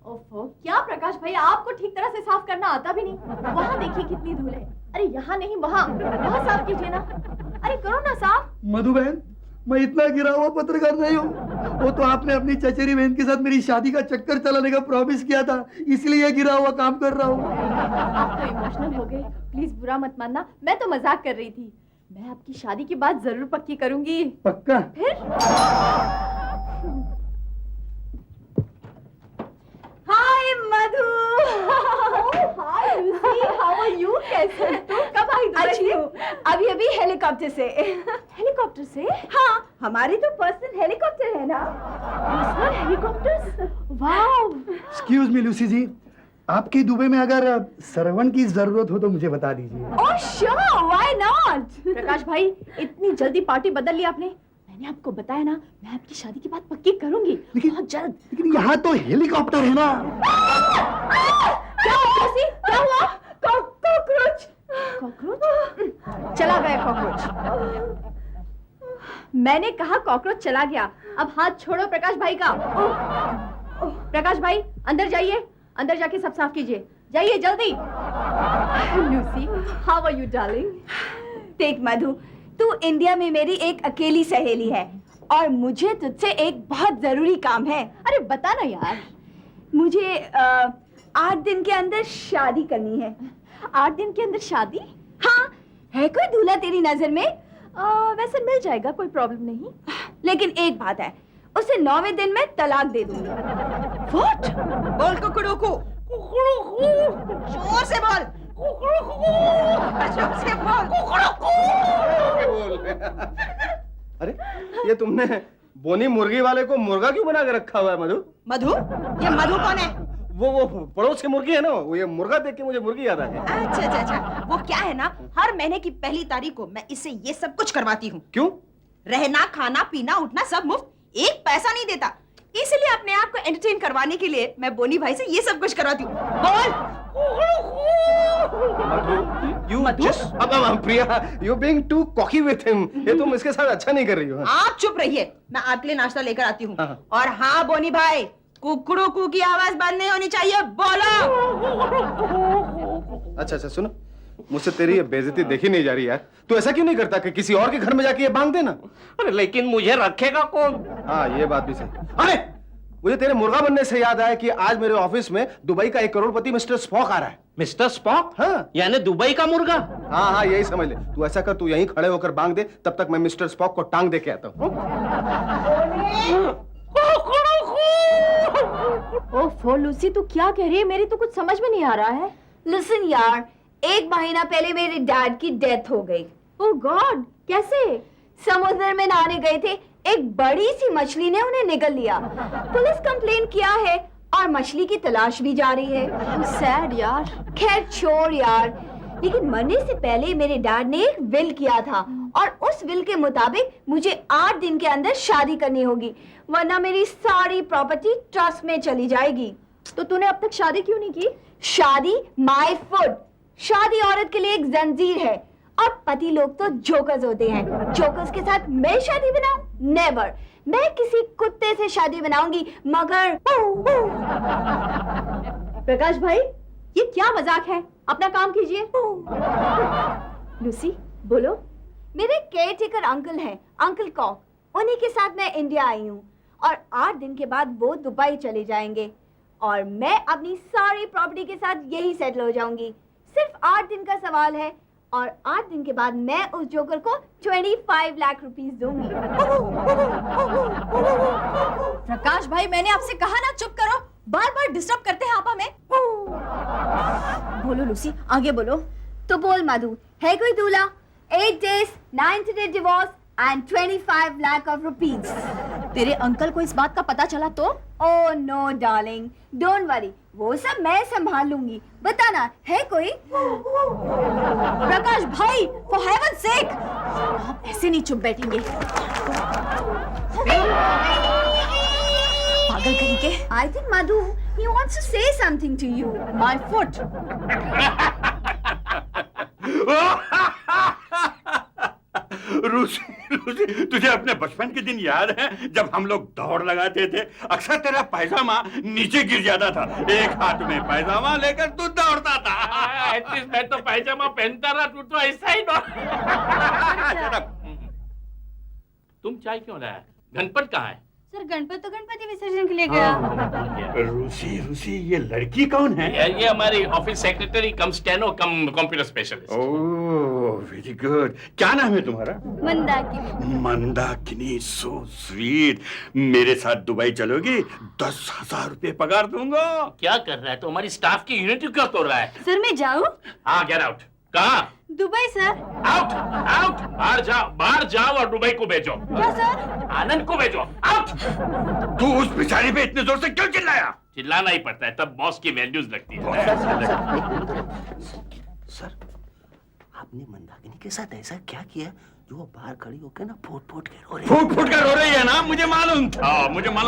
ओफो, क्या प्रकाश भाई, आपको ठीक तरह से साफ करना आता भी नहीं। वहाँ देखिए कितनी धूल है। अरे यहाँ नहीं, वहाँ साफ कीजिए ना। अरे करो ना साफ। मधु बहन, मैं इतना गिरा हुआ पत्रकार नहीं हूँ। वो तो आपने अपनी चचेरी बहन के साथ मेरी शादी का चक्कर चलाने का प्रॉमिस किया था, इसलिए गिरा हुआ काम कर रहा हूँ। आप तो इमोशनल हो गए, प्लीज बुरा मत मानना, मैं तो मजाक कर रही थी। मैं आपकी शादी की बात जरूर पक्की करूंगी। पक्का? फिर हाय मधु। हाय लूसी, हाउ आर यू? कैसे हो तुम? कब आई दुबई से? अभी अभी हेलीकॉप्टर से। हेलीकॉप्टर से? हाँ, हमारी तो पर्सनल हेलीकॉप्टर है ना। Personal helicopter? Wow. Excuse me Lucy ji, आपकी दुबई में अगर सर्वन की जरूरत हो तो मुझे बता दीजिए। Oh sure, why not? Prakash भाई, इतनी जल्दी पार्टी बदल ली आपने। मैंने आपको बताया ना, मैं आपकी शादी की बात पक्की करूंगी, बहुत जल्द। लेकिन यहाँ तो हेलीकॉप्टर है ना। क्या हुआ लूसी? क्या हुआ? कॉकरोच। कॉकरोच? चला गया कॉकरोच। मैंने कहा कॉकरोच चला गया। अब हाथ छोड़ो प्रकाश भाई का। प्रकाश भाई अंदर जाइए, अंदर जाके सब साफ कीजिए, जाइए जल्दी। Lucy, how are you darling? देख मधु, तू इंडिया में मेरी एक अकेली सहेली है और मुझे तुझसे एक बहुत जरूरी काम है। अरे बता ना यार। मुझे 8 दिन के अंदर शादी करनी है। 8 दिन के अंदर शादी? हाँ, है कोई दूल्हा तेरी नजर में? वैसे मिल जाएगा, कोई प्रॉब्लम नहीं। लेकिन एक बात है, उसे 9वें दिन में तलाक दे दूंगी। What? बोल कुकड़ू को। जोर से बोल। जोर से बोल। अरे ये तुमने बोनी मुर्गी वाले को मुर्गा क्यों बना के रखा हुआ है मधु? मधु? ये मधु कौन है? वो पड़ोस की मुर्गी है ना, वो ये मुर्गा देख के मुझे मुर्गी याद आ गई। अच्छा, वो क्या है ना, हर महीने की पहली तारीख को मैं इससे ये सब कुछ करवाती हूँ। क्यों? रहना, खाना, पीना, उठना सब मुफ्त, एक पैसा नहीं देता। इसलिए अपने आप को एंटरटेन करवाने के लिए मैं बोनी भाई से ये सब कुछ करवाती हूँ। बोल। प्रिया, you being too cocky with him. ये तुम इसके साथ अच्छा नहीं कर रही हो। आप चुप रहिए, मैं आपके लिए नाश्ता लेकर आती हूँ। हाँ। और हाँ बोनी भाई, कुकड़ू कू की आवाज बंद नहीं होनी चाहिए, बोलो। अच्छा सुनो, मुझसे तेरी ये बेइज्जती देखी नहीं जा रही यार। तू ऐसा क्यों नहीं करता कि किसी और के घर में जाके ये बांध देना? अरे लेकिन मुझे रखेगा कौन? हाँ ये बात भी सही। अरे मुझे तेरे मुर्गा बनने से याद आया कि आज मेरे ऑफिस में दुबई का 1 करोड़पति मिस्टर स्पॉक आ रहा है। Mister spoke? हाँ। यानी दुबई का मुर्गा? हाँ यही समझ ले। तू ऐसा कर, तू यहीं खड़े होकर बांध दे, तब तक मैं मिस्टर स्पॉक को टांग दे के आता हूँ। ओफो लूसी, तू क्या कह रही है? मेरी तो कुछ समझ में नहीं आ रहा है। लिसन यार, 1 महीना पहले मेरे डैड की डेथ हो गई। ओह गॉड, कैसे? समुद्र में नहाने गए थे, एक बड़ी सी मछली ने उन्हें निगल लिया। पुलिस कंप्लेन किया है और मछली की तलाश भी जारी है। सैड यार। खैर छोड़ यार, लेकिन मरने से पहले मेरे डैड ने एक विल किया था और उस विल के मुताबिक मुझे 8 दिन के अंदर शादी करनी होगी, वरना मेरी सारी प्रॉपर्टी ट्रस्ट में चली जाएगी। तो तूने अब तक शादी क्यों नहीं की? शादी माय फुट। शादी औरत के लिए एक जंजीर है और पति लोग तो जोकर्स होते हैं। जोकर्स के साथ मैं शादी बनाऊं? नेवर। मैं किसी कुत्ते से शादी बनाऊंगी, मगर प्रकाश भाई, ये क्या मजाक है? अपना काम कीजिए। लूसी बोलो। मेरे केयरटेकर अंकल हैं, अंकल कॉक, उन्हीं के साथ मैं इंडिया आई हूँ और 8 दिन के बाद वो दुबई चले जाएंगे और मैं अपनी सारी प्रॉपर्टी के साथ यही सेटल हो जाऊंगी। सिर्फ 8 दिन का सवाल है और 8 दिन के बाद मैं उस जोकर को 25 लाख रुपीस दूंगी। प्रकाश भाई, मैंने आपसे कहा ना चुप करो, बार बार डिस्टर्ब करते हैं आप हमें। बोलो लूसी, आगे बोलो। तो बोल मधु, है कोई दूल्हा? 8 days, 9th day divorce and 25 lakh of rupees. तेरे अंकल को इस बात का पता चला तो? Oh no darling, don't worry, वो सब मैं संभाल लूंगी। बताना, है कोई? प्रकाश भाई, for heaven's sake, आप ऐसे नहीं चुप बैठेंगे। पागल कहीं के। I think Madhu, he wants to say something to you. My foot. रूसी लूसी, तुझे अपने बचपन के दिन याद है जब हम लोग दौड़ लगाते थे? अक्सर तेरा पैजामा नीचे गिर जाता था, एक हाथ में पैजामा लेकर तू दौड़ता था। एटलीस्ट मैं तो पैजामा पहनता रहा, तू तो ऐसा ही तुम चाय क्यों लाया? गणपत कहाँ है? सर गणपत तो गणपति विसर्जन के लिए गया। रूसी रूसी, ये लड़की कौन है? ये हमारी office secretary cum steno cum computer specialist. Oh very good. क्या नाम है तुम्हारा? मंदाकिनी। Mandakini, so sweet. मेरे साथ दुबई चलोगी? 10,000 रुपए पगार दूंगा। क्या कर रहा है? तो हमारी स्टाफ की यूनिटी क्यों तोड़ रहा है? सर मैं जाऊं? हाँ, गेट आउट। कहाँ? Dubai sir. आउट आउट, बाहर जाओ और दुबई को भेजो। क्या सर? आनंद को भेजो। आउट। तू उस बेचारी पे इतने जोर से क्यों चिल्लाया? चिल्लाना ही पड़ता है, तब बॉस की वैल्यूज लगती है। सर, आपने मंदाकिनी के साथ ऐसा क्या किया जो वो बाहर खड़ी होकर ना फूट फूट के रो रही है? फूट फूट कर रो रही है ना? मुझे मालूम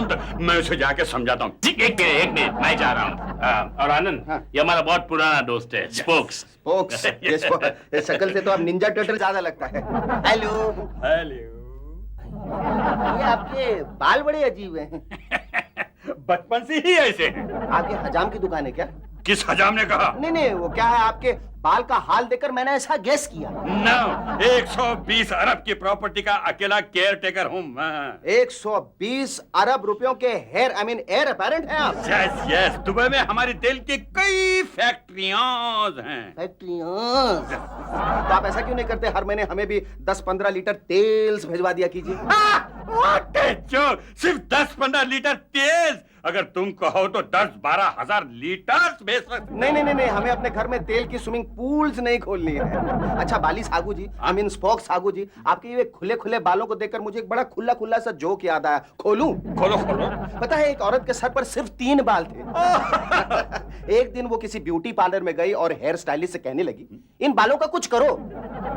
था। मैं उसे जाके समझाता हूँ। ठीक, एक मिनट, मैं जा रहा हूँ। और आनंद, ये हमारा बहुत पुराना दोस्त है, स्पोक्स। Spokes, ये शक्ल से तो आप निंजा टर्टल ज्यादा लगता है। हेलो। हेलो। ये आपके बाल बड़े अजीब हैं। बचपन से ही ऐसे हैं। आपके हजाम की दुकान है क्या? किस हजाम ने कहा? नहीं, वो क्या है, आपके बाल का हाल देखकर मैंने ऐसा गेस किया। No, 120 अरब की प्रॉपर्टी का अकेला केयर टेकर हूँ मैं। 120 अरब रुपयों के एयर अपेरेंट हैं आप? यस, दुबई में हमारी तेल की कई फैक्ट्रियां हैं। फैक्ट्रियां? तो आप ऐसा क्यों नहीं करते, हर महीने हमें भी 10-15 लीटर तेल भिजवा दिया कीजिए। सिर्फ 10-15 लीटर तेल? अगर तुम कहो तो 10-12 हजार लीटर भेज सकते। नहीं, हमें अपने घर में तेल की स्विमिंग पूल्स नहीं खोलनी है। अच्छा बाली सागू जी, स्पोक सागू जी, आपके ये खुले खुले बालों को देखकर मुझे एक बड़ा खुला खुला सा जोक याद आया। खोलूं? खोलो। पता है, एक औरत के सर पर सिर्फ 3 बाल थे। एक दिन वो किसी ब्यूटी पार्लर में गई और हेयर स्टाइलिस्ट से कहने लगी, इन बालों का कुछ करो।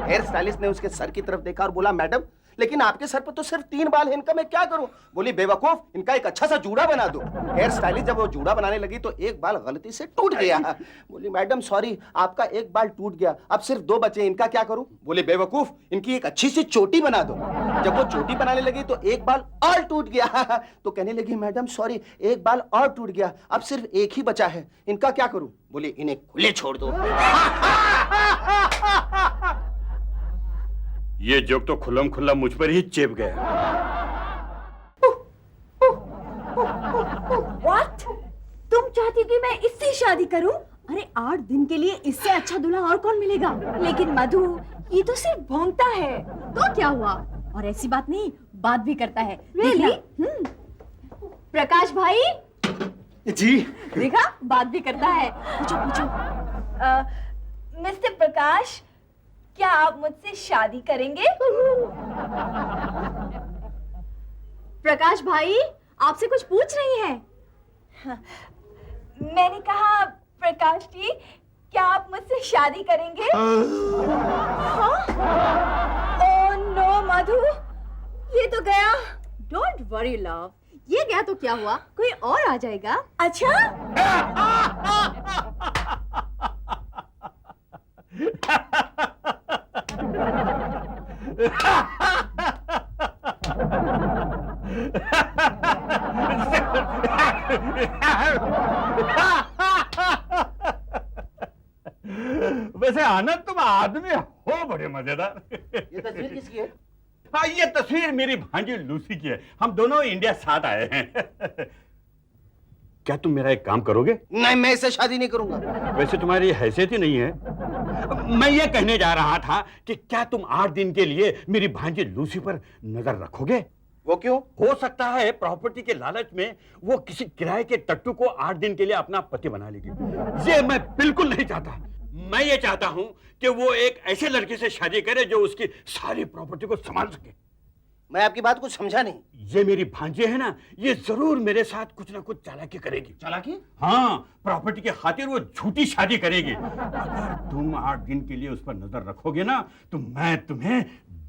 हेयर स्टाइलिस्ट ने उसके सर की तरफ देखा और बोला, मैडम लेकिन आपके सर पर तो सिर्फ 3 बाल है, इनका मैं क्या करूं? बोली, बेवकूफ, इनका एक अच्छा सा जूड़ा बना दो। हेयर स्टाइलिस्ट जब वो जूड़ा बनाने लगी तो एक बाल गलती से टूट गया। बोली, मैडम सॉरी, आपका एक बाल टूट गया, अब सिर्फ 2 बचे, इनका क्या करूं? बोले, बेवकूफ, इनकी एक अच्छी सी चोटी बना दो। जब वो चोटी बनाने लगी तो एक बाल और टूट गया। तो कहने लगी, मैडम सॉरी, एक बाल और टूट गया, अब सिर्फ एक ही बचा है, इनका क्या करूं? बोले, इन्हें खुले छोड़ दो। ये जोक तो खुल्लम खुल्ला मुझ पर ही चेप गया। What? तुम चाहती कि मैं इससे शादी करूं? अरे 8 दिन के लिए इससे अच्छा दूल्हा और कौन मिलेगा? लेकिन मधु, ये तो सिर्फ भोंकता है। तो क्या हुआ? और ऐसी बात नहीं, बात भी करता है। Really? देखना। प्रकाश भाई जी। देखा, बात भी करता है। पूछो। मिस्टर प्रकाश, क्या आप मुझसे शादी करेंगे? प्रकाश भाई आपसे कुछ पूछ रही हैं। मैंने कहा, प्रकाश जी, क्या आप मुझसे शादी करेंगे? ओह नो मधु, ये तो गया। डोंट वरी लव, ये गया तो क्या हुआ, कोई और आ जाएगा। अच्छा? वैसे आनंद, तुम आदमी हो बड़े मजेदार। ये तस्वीर किसकी है? हाँ, ये तस्वीर मेरी भांजी लूसी की है। हम दोनों इंडिया साथ आए हैं। क्या तुम मेरा एक काम करोगे? नहीं, मैं इससे शादी नहीं करूंगा। वैसे तुम्हारी हैसियत ही नहीं है। मैं ये कहने जा रहा था कि क्या तुम 8 दिन के लिए मेरी भांजी लूसी पर नजर रखोगे? वो क्यों? हो सकता है प्रॉपर्टी के लालच में वो किसी किराए के टट्टू को 8 दिन के लिए अपना पति बना लेगी। ये मैं बिल्कुल नहीं चाहता। मैं ये चाहता हूं कि वो एक ऐसे लड़के से शादी करे जो उसकी सारी प्रॉपर्टी को संभाल सके। मैं आपकी बात कुछ समझा नहीं। ये मेरी भांजी है ना, ये जरूर मेरे साथ कुछ ना कुछ चालाकी करेगी। चालाकी? हाँ, प्रॉपर्टी के खातिर वो झूठी शादी करेगी। अगर तुम 8 दिन के लिए उस पर नजर रखोगे ना, तो मैं तुम्हें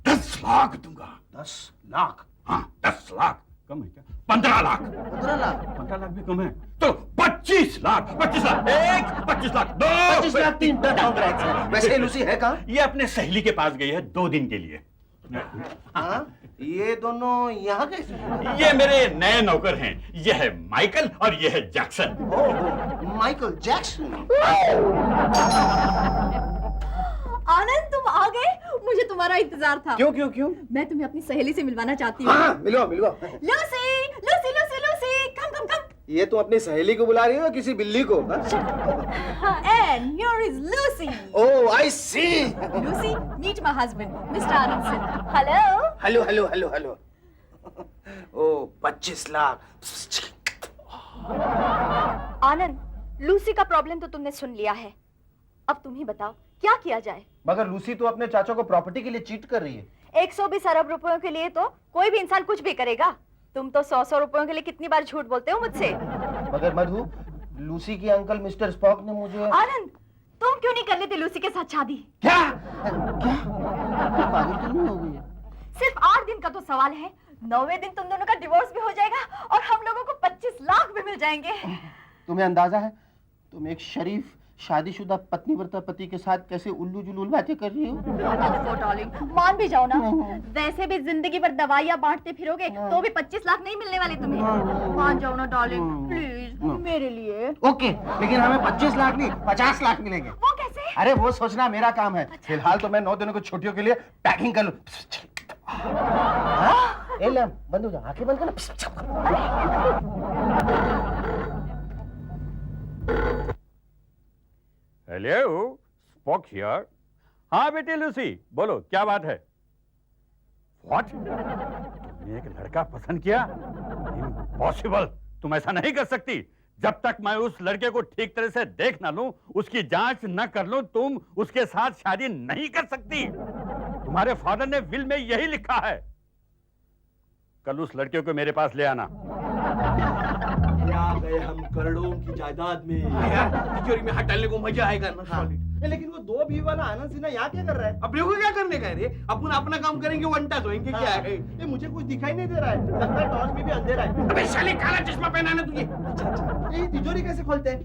10 लाख दूंगा। 10 लाख? हाँ, 10 लाख कम है क्या? 15 लाख। 15 लाख? 15 लाख भी कम है तो 25 लाख। 25 लाख एक, 25 लाख दो, 25 लाख 3। वैसे लूसी है कहाँ? ये अपने सहेली के पास गई है 2 दिन के लिए। हाँ? ये दोनों यहाँ कैसे? ये मेरे नए नौकर हैं। ये है माइकल और ये है जैक्सन। ओह, माइकल जैक्सन। आनंद, तुम आ गए। मुझे तुम्हारा इंतजार था। क्यों क्यों क्यों? मैं तुम्हें अपनी सहेली से मिलवाना चाहती हूँ। हाँ, मिलो मिलो। लूसी, लूसी, लूसी, लूसी, कम कम कम। ये तुम अपनी सहेली को बुला रही हो किसी बिल्ली को? And here is Lucy. Oh, I see. Lucy, meet my husband, Mr. Anand Sinha. Hello. Hello hello hello hello. Oh, 25 lakh. Anand, Lucy का प्रॉब्लम तो तुमने सुन लिया है। अब तुम ही बताओ क्या किया जाए। मगर लूसी तो अपने चाचा को प्रॉपर्टी के लिए चीट कर रही है। 120 अरब रुपयों के लिए तो कोई भी इंसान कुछ भी करेगा। तुम तो 100 रुपयों के लिए कितनी बार झूठ बोलते हो मुझसे। मगर मधु, लूसी के अंकल मिस्टर स्पॉक ने मुझे। आनंद, तुम क्यों नहीं कर लेते लूसी के साथ शादी? क्या? क्या? पागल तो नहीं हो गई है? सिर्फ 8 दिन का तो सवाल है। 9वें दिन तुम दोनों का डिवोर्स भी हो जाएगा और हम लोगों को 25 लाख भी मिल जाएंगे। तुम्हें अंदाजा है तुम एक शरीफ शादीशुदा पत्नीव्रता पति के साथ कैसे उल्लू जुलूल बातें कर रही हो? डार्लिंग, मान भी जाओ ना। वैसे भी जिंदगी भर दवाइयाँ बांटते फिरोगे तो भी 25 लाख नहीं मिलने वाले तुम्हें। मान जाओ ना डार्लिंग, प्लीज मेरे लिए। ओके, लेकिन हमें 25 लाख नहीं 50 लाख मिलेंगे। वो कैसे? अरे वो सोचना मेरा काम है। फिलहाल तो मैं 9 दिनों की छुट्टियों के लिए पैकिंग कर लूं। हाँ? ए ले, बंद हो जा, आंखें बंद कर। Hello, spoke here. हाँ बेटी लूसी, बोलो क्या बात है? व्हाट? तुमने एक लड़का पसंद किया? इम्पॉसिबल, तुम ऐसा नहीं कर सकती। जब तक मैं उस लड़के को ठीक तरह से देख ना लूं, उसकी जांच न कर लूं, तुम उसके साथ शादी नहीं कर सकती। तुम्हारे फादर ने विल में यही लिखा है। कल उस लड़के को मेरे पास ले आना। आ गए हम करोड़ों की जायदाद में। यार, तिजोरी में हाथ डालने को मजा आएगा ना। हाँ। लेकिन वो 2 बीवी वाला आनंद सिन्हा यहाँ क्या कर रहा है? अपने को क्या करने का है रे? अपन अपना काम करेंगे, वंटा सोएंगे। क्या है? ये मुझे कुछ दिखाई नहीं दे रहा है। लगता है टॉर्च में भी अंधेरा है। अबे साले, काला चश्मा पहना है ना तुझे। अच्छा, ये तिजोरी कैसे खोलते हैं?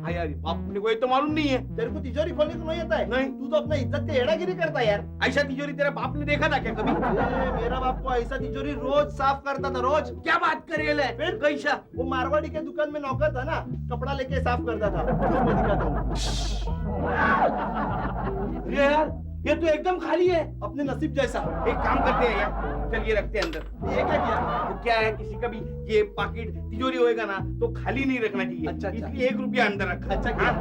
हाँ यार, अपने को ये तो मालूम नहीं है। तेरे को तिजोरी खोलने को नहीं आता है? नहीं। तू तो अपना इज्जत की हेड़ागिरी करता है यार। ऐसा तिजोरी तेरा बाप ने देखा था क्या कभी? मेरा बाप को ऐसा तिजोरी रोज साफ करता था, रोज। क्या बात करे ले? फिर कैसा? वो मारवाड़ी के दुकान में नौकर था ना, कपड़ा लेके साफ करता था। तो मैं दिखाता हूँ। अरे यार, ये तो एकदम खाली है। अपने नसीब जैसा। एक काम करते हैं यार, चल ये रखते हैं अंदर। ये क्या किया? वो क्या है, किसी का भी ये पाकिट तिजोरी होएगा ना तो खाली नहीं रखना चाहिए। अच्छा, अच्छा। इसलिए 1 रुपया अंदर रखा। अच्छा किया।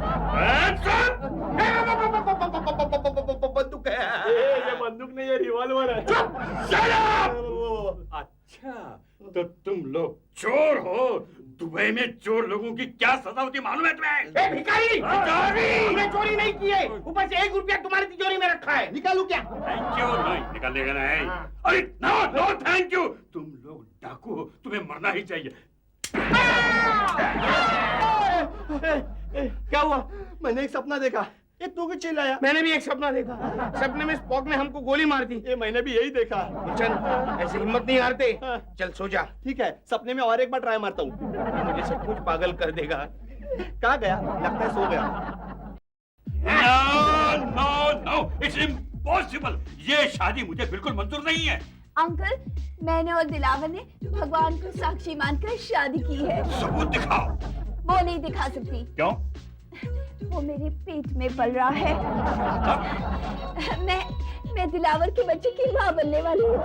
बंदूक है। ये बंदूक नहीं, ये रिवॉल्वर है। अच्छा, तो तुम लोग चोर हो। दुबई में चोर लोगों की क्या सजा होती मालूम है तुम्हें? ए भिखारी! हमने चोरी नहीं की है। ऊपर से 1 रुपया तुम्हारी तिजोरी में रखा है। निकालू क्या? Thank you. नहीं निकालने का नहीं। अरे नो नो थैंक यू। तुम लोग डाकू हो, तुम्हें मरना ही चाहिए। क्या हुआ? मैंने एक सपना देखा। ये तू क्यों चिल्लाया? मैंने भी एक सपना देखा। सपने में स्पॉक ने हमको गोली मार दी। ये मैंने भी यही देखा। चल, ऐसे हिम्मत नहीं हारते। हाँ। चल सो जा। ठीक है, सपने में और एक बार ट्राई मारता हूँ। मुझे सब कुछ पागल कर देगा। कहाँ गया? लगता है सो गया। No no no, it's impossible. ये शादी मुझे बिल्कुल मंजूर नहीं है। अंकल, मैंने और दिलावर ने भगवान को साक्षी मानकर शादी की है। सबूत दिखाओ। वो नहीं दिखा सकती। क्यों? वो मेरे पेट में पल रहा है। मैं दिलावर के बच्चे की माँ बनने वाली हूँ।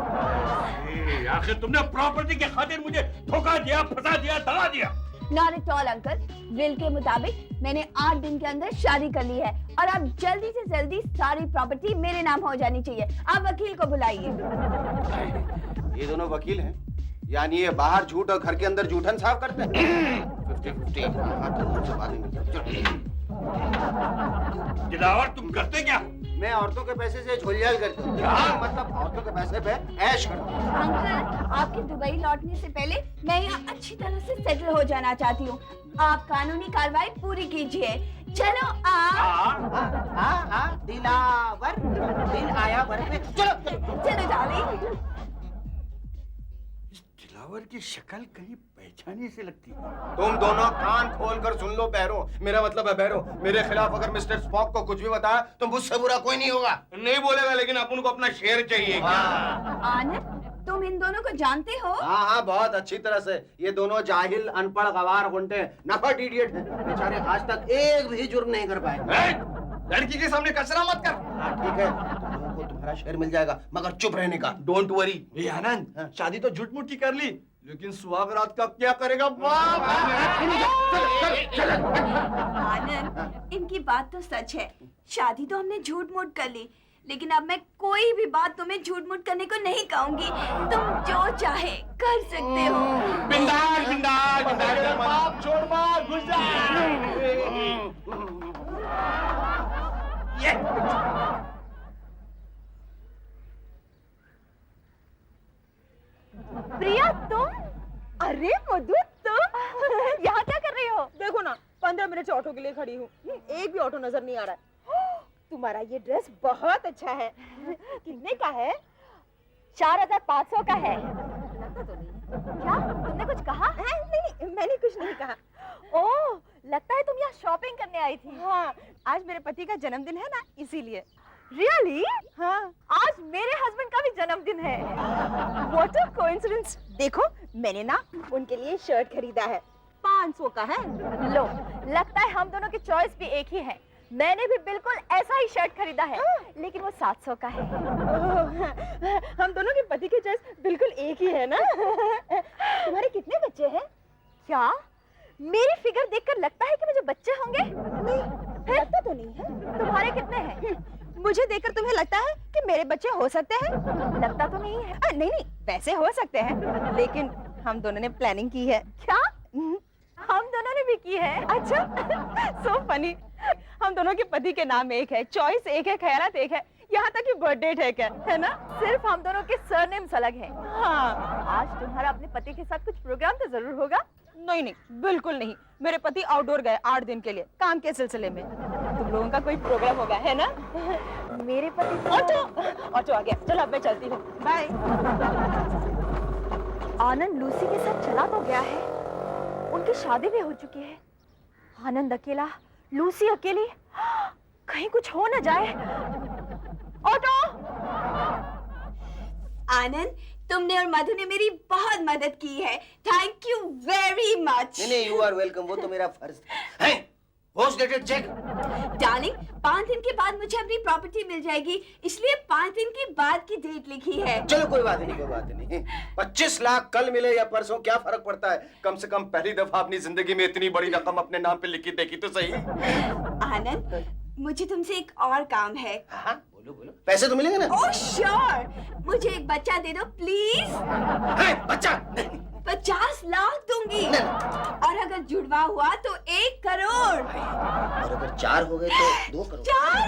आखिर तुमने प्रॉपर्टी के खातिर मुझे धोखा दिया, फंसा दिया, दगा दिया। Not at all uncle, will के मुताबिक मैंने 8 दिन के अंदर शादी कर ली है और अब जल्दी से जल्दी सारी प्रॉपर्टी मेरे नाम हो जानी चाहिए। आप वकील को बुलाइए। ये दोनों वकील हैं, यानी ये बाहर झूठ और घर के अंदर जूठन साफ करते हैं। 50-50। हाँ, तो मुझसे बात नहीं करते। दिलावर, तुम करते क्या? मैं औरतों के पैसे से झोलझाल करता हूँ। मतलब औरतों के पैसे पे ऐश करता हूँ। अंकल, आपके दुबई लौटने से पहले मैं यहाँ अच्छी तरह से सेटल हो जाना चाहती हूँ। आप कानूनी कार्रवाई पूरी कीजिए। चलो आप। दिलावर, दिल आया वर पे। चलो चलो डार्लिंग। दिलावर की शक्ल कहीं पहचानी से लगती है। तुम दोनों कान खोलकर सुन लो बहरो। मेरा मतलब है बहरो, मेरे खिलाफ अगर मिस्टर स्पॉक को कुछ भी बताया तो मुझसे बुरा कोई नहीं होगा। नहीं बोलेगा, लेकिन अपन को अपना शेयर चाहिए। आनंद, तुम इन दोनों को जानते हो? हाँ हाँ, बहुत अच्छी तरह से। ये दोनों जाहिल, अनपढ़, गवार, गुंडे, नफट इडियट हैं। बेचारे आज तक एक भी जुर्म नहीं कर पाए। लड़की के सामने कचरा मत कर। हाँ ठीक है, तुम लोगों को तुम्हारा शेयर मिल जाएगा, मगर चुप रहने का। Don't worry. ये आनंद, शादी तो झूठ मूठ की कर ली, लेकिन सुहागरात का क्या करेगा बाप? आनंद, इनकी बात तो सच है। शादी तो हमने झूठ मूठ कर ली, लेकिन अब मैं कोई भी बात तुम्हें झूठ मूठ करने को नहीं कहूंगी। तुम जो चाहे कर सकते हो। बिंदास बिंदास बिंदास, बाप छोड़ मत, घुस जा। ये प्रिया तुम? अरे मधु तुम यहाँ क्या कर रही हो? देखो ना, 15 मिनट से ऑटो के लिए खड़ी हूँ, एक भी ऑटो नजर नहीं आ रहा है। तुम्हारा ये ड्रेस बहुत अच्छा है। कितने का है? 4500 का है। लगता तो नहीं। क्या तुमने कुछ कहा? नहीं, मैंने कुछ नहीं कहा। ओह, लगता है तुम यहाँ शॉपिंग करने आई थी। हाँ, आज मेरे पति का जन्मदिन है ना, इसीलिए। रियली? हाँ, आज मेरे हस्बैंड का भी जन्मदिन है। What a coincidence. देखो, मैंने ना उनके लिए शर्ट खरीदा है, 500 का है। लो, लगता है हम दोनों की चॉइस भी एक ही है। मैंने भी बिल्कुल ऐसा ही शर्ट खरीदा है, लेकिन वो 700 का है। हम दोनों के पति की चॉइस बिल्कुल एक ही है ना। तुम्हारे कितने बच्चे हैं? क्या मेरी फिगर देखकर लगता है कि मुझे बच्चे होंगे? नहीं, लगता तो नहीं है। तुम्हारे कितने हैं? मुझे देखकर तुम्हें लगता है कि मेरे बच्चे हो सकते हैं? लगता तो नहीं है। नहीं नहीं, वैसे हो सकते हैं, लेकिन हम दोनों ने प्लानिंग की है। क्या? हम दोनों ने भी की है? अच्छा, सो फनी। हम दोनों के पति के नाम एक है, चॉइस एक है, ख्यालात एक है, यहाँ तक कि बर्थडे एक है ना? सिर्फ हम दोनों के सरनेम्स अलग हैं। हाँ। आज तुम्हारा अपने पति के साथ कुछ प्रोग्राम तो जरूर होगा? नहीं नहीं, बिल्कुल नहीं। मेरे पति आउटडोर गए 8 दिन के लिए, काम के सिलसिले में। तुम लोगों का कोई प्रोग्राम होगा, है ना? मेरे पति ऑटो आ गया, चलो अब मैं चलती हूँ, बाय। आनंद लूसी के साथ चला तो गया है, उनकी शादी भी हो चुकी है। आनंद अकेला, लूसी अकेली, कहीं कुछ हो न जाए। ऑटो! आनंद, तुमने और मधु ने मेरी बहुत मदद की है। Thank you very much. नहीं, यू आर वेलकम। वो तो मेरा फर्ज था। है? Post dated check? डार्लिंग, 5 दिन के बाद मुझे अपनी प्रॉपर्टी मिल जाएगी, इसलिए 5 दिन के बाद की डेट लिखी है। चलो कोई बात नहीं, कोई बात नहीं। 25 लाख कल मिले या परसों, क्या फर्क पड़ता है? कम से कम पहली दफा अपनी जिंदगी में इतनी बड़ी रकम अपने नाम पे लिखी देखी तो सही। आनंद, मुझे तुमसे एक और काम है। हाँ, बोलो बोलो। पैसे तो मिलेंगे ना? ओह श्योर, मुझे एक बच्चा दे दो प्लीज। बच्चा? नहीं। 50 लाख दूंगी, और अगर जुड़वा हुआ तो 1 करोड़। और अगर 4 हो गए तो 2 करोड़। 4?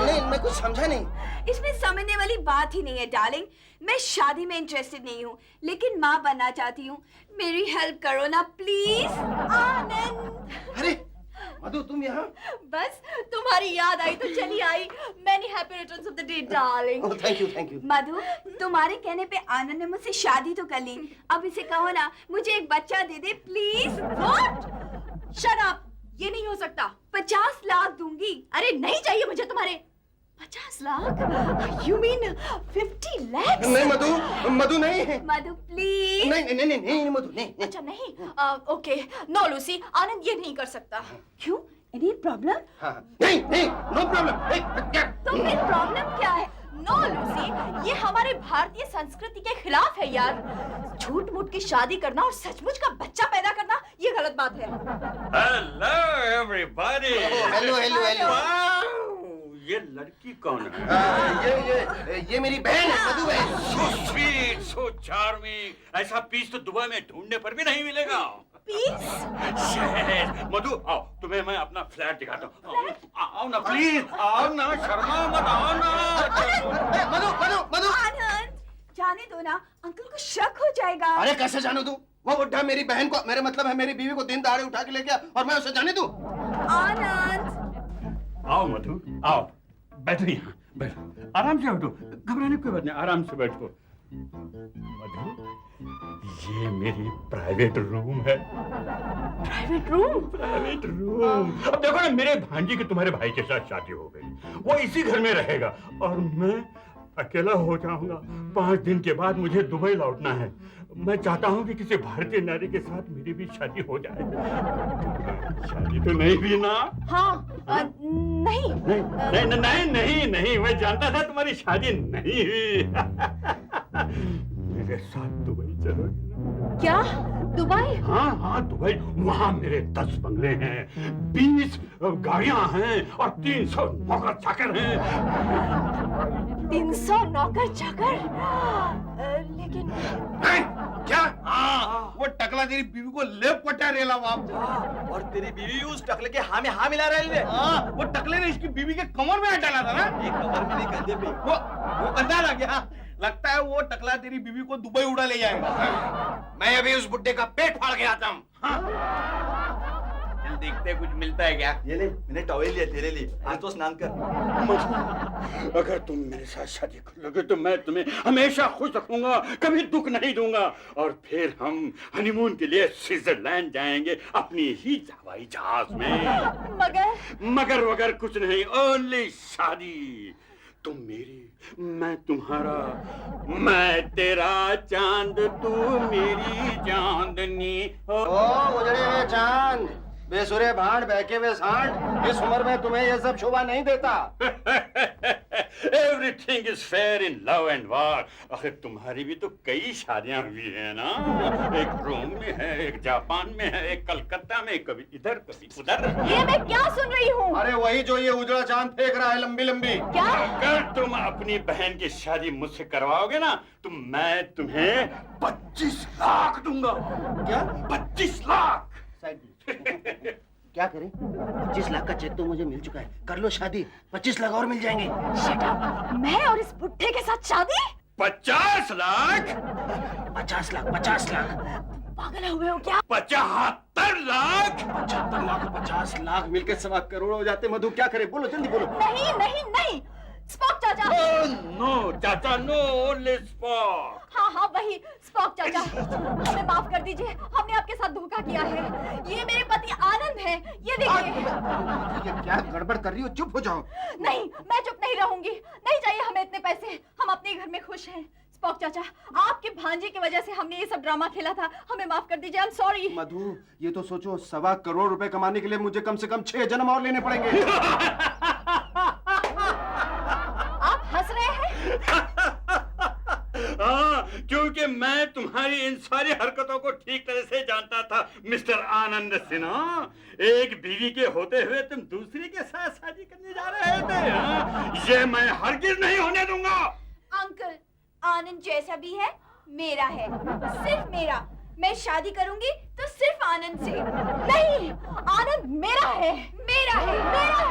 नहीं, मैं कुछ समझा नहीं। इसमें समझने वाली बात ही नहीं है डार्लिंग। मैं शादी में इंटरेस्टेड नहीं हूँ, लेकिन माँ बनना चाहती हूँ। मेरी हेल्प करो ना प्लीज। आनंद! अरे मधु, तुम यहाँ? बस तुम्हारी याद आई तो चली आई। Many happy returns of the day darling. Oh, thank you, thank you. Madhu, तुम्हारे कहने पे आनंद ने मुझसे शादी तो कर ली, अब इसे कहो ना मुझे एक बच्चा दे दे प्लीज। व्हाट? शट अप, ये नहीं हो सकता। 50 लाख दूंगी। अरे नहीं चाहिए मुझे तुम्हारे 50 लाख। You mean 50 lakhs? नहीं मधु, मधु नहीं। मधु प्लीज। नहीं नहीं नहीं नहीं मधु, नहीं। अच्छा नहीं, ओके, नो लूसी, आनंद ये नहीं कर सकता। क्यों? Any problem? हाँ, नहीं नहीं, नो प्रॉब्लम। तो फिर प्रॉब्लम क्या है? नो लूसी, ये हमारे भारतीय संस्कृति के खिलाफ है यार। झूठ मूठ की शादी करना और सचमुच का बच्चा पैदा करना ये गलत बात है। Hello everybody. Hello hello hello. ये लड़की कौन है? ये मेरी बहन है, मधु बहन। So sweet, so charming. ऐसा पीस तो दुबई में ढूंढने पर भी नहीं मिलेगा। पीस? Yes. मधु, आओ, तुम्हें मैं अपना फ्लैट दिखाता हूँ। आओ ना प्लीज, आओ ना, शर्मा मत, आओ ना। मधु मधु मधु। आनंद, जाने दो ना, अंकल को शक हो जाएगा। अरे कैसे जाने दूं? वो बुढ़ा मेरी बहन को, मेरे मतलब है मेरी बीवी को दिन दहाड़े उठा के ले गया और मैं उसे जाने दूं? आनंद! आओ मधु, आओ, बैठो यहाँ, बैठो, आराम से बैठो, घबराने की कोई बात नहीं, आराम से बैठो। मधु, ये मेरी प्राइवेट रूम है। Private room? Private room. अब देखो ना, मेरे भांजी की तुम्हारे भाई के साथ शादी हो गई, वो इसी घर में रहेगा और मैं अकेला हो जाऊंगा। 5 दिन के बाद मुझे दुबई लौटना है। मैं चाहता हूँ कि किसी भारतीय नारी के साथ मेरी भी शादी हो जाए। शादी तो नहीं भी ना? हाँ, नहीं नहीं नहीं नहीं नहीं नहीं, मैं जानता था तुम्हारी शादी नहीं हुई। मेरे साथ दुबई चलोगी ना? क्या? दुबई? हाँ हाँ दुबई। वहाँ मेरे 10 बंगले हैं, 20 गाड़ियाँ हैं और 300 नौकर चाकर हैं। 300 नौकर चाकर? लेकिन क्या? हाँ, वो टकला तेरी बीवी को ले पटा रेला बाप। और तेरी बीवी उस टकले के हाँ में हाँ मिला रही है। हाँ, वो टकले ने इसकी बीवी के कमर में हाथ डाला था ना। एक कमर में नहीं, कंधे पे। वो कंधा लग गया। लगता है वो टकला तेरी बीवी को दुबई उड़ा ले जाएगा। मैं अभी उस बुड्ढे का पेट फाड़ के आता हूँ। चल देखते कुछ मिलता है क्या। ये ले, मैंने टॉवेल लिया तेरे लिए, आज तो स्नान कर। मधु, अगर तुम मेरे साथ शादी कर लोगे तो मैं तुम्हें हमेशा खुश रखूंगा, कभी दुख नहीं दूंगा। और फिर हम हनीमून के लिए स्विट्जरलैंड जाएंगे अपनी ही हवाई जहाज में। मगर वगर कुछ नहीं, ओनली शादी। तुम मेरी, मैं तुम्हारा, मैं तेरा चांद, तू मेरी चांदनी। ओ उजड़े हुए चांद, बेसुरे भांड, बहके हुए सांड, इस उम्र में तुम्हें यह सब शोभा नहीं देता। Everything is fair in love and war। आखिर तुम्हारी भी तो कई शादियां हुई है ना। एक रोम में है, एक जापान में है, एक कलकत्ता में, कभी इधर कभी उधर। ये मैं क्या सुन रही हूँ? अरे वही जो ये उजड़ा चांद फेंक रहा है, लंबी लंबी। क्या? अगर तुम अपनी बहन की शादी मुझसे करवाओगे ना तो मैं तुम्हें 25 लाख दूंगा। क्या? 25 लाख। क्या करें? 25 लाख का चेक तो मुझे मिल चुका है, कर लो शादी, 25 लाख और मिल जाएंगे। Shut up! मैं और इस बुड्ढे के साथ शादी? 50 लाख? 50 लाख, 50 लाख, पागल हुए हो क्या? 75 लाख? 75 लाख, 50 लाख मिलकर 1.25 करोड़ हो जाते। मधु क्या करे, बोलो जल्दी बोलो। नहीं नहीं नहीं, स्पॉक चाचा। नो चाचा, नो, ओनली स्पॉक। हाँ हाँ वही स्पॉक चाचा, हमें माफ कर दीजिए, हमने आपके साथ धोखा किया है। ये मेरे पति आनंद हैं, ये देखिए। ये क्या गड़बड़ कर रही हो, चुप हो जाओ। नहीं, मैं चुप नहीं रहूंगी, नहीं चाहिए हमें इतने पैसे, हम अपने घर में खुश हैं। स्पॉक चाचा, आपके भांजे की वजह से हमने ये सब ड्रामा खेला था, हमें माफ कर दीजिए, आई एम सॉरी। मधु, ये तो सोचो 1.25 करोड़ रुपए कमाने के लिए मुझे कम से कम 6 जन्म और लेने पड़ेंगे। आप हंस रहे हैं? हाँ, क्योंकि मैं तुम्हारी इन सारी हरकतों को ठीक तरह से जानता था मिस्टर आनंद सिन्हा। एक बीवी के होते हुए तुम दूसरी के साथ शादी करने जा रहे थे। हाँ? ये मैं हरगिज नहीं होने दूंगा। अंकल, आनंद जैसा भी है मेरा है, सिर्फ मेरा। मैं शादी करूंगी तो सिर्फ आनंद से। नहीं, आनंद मेरा है, मेरा है, मेरा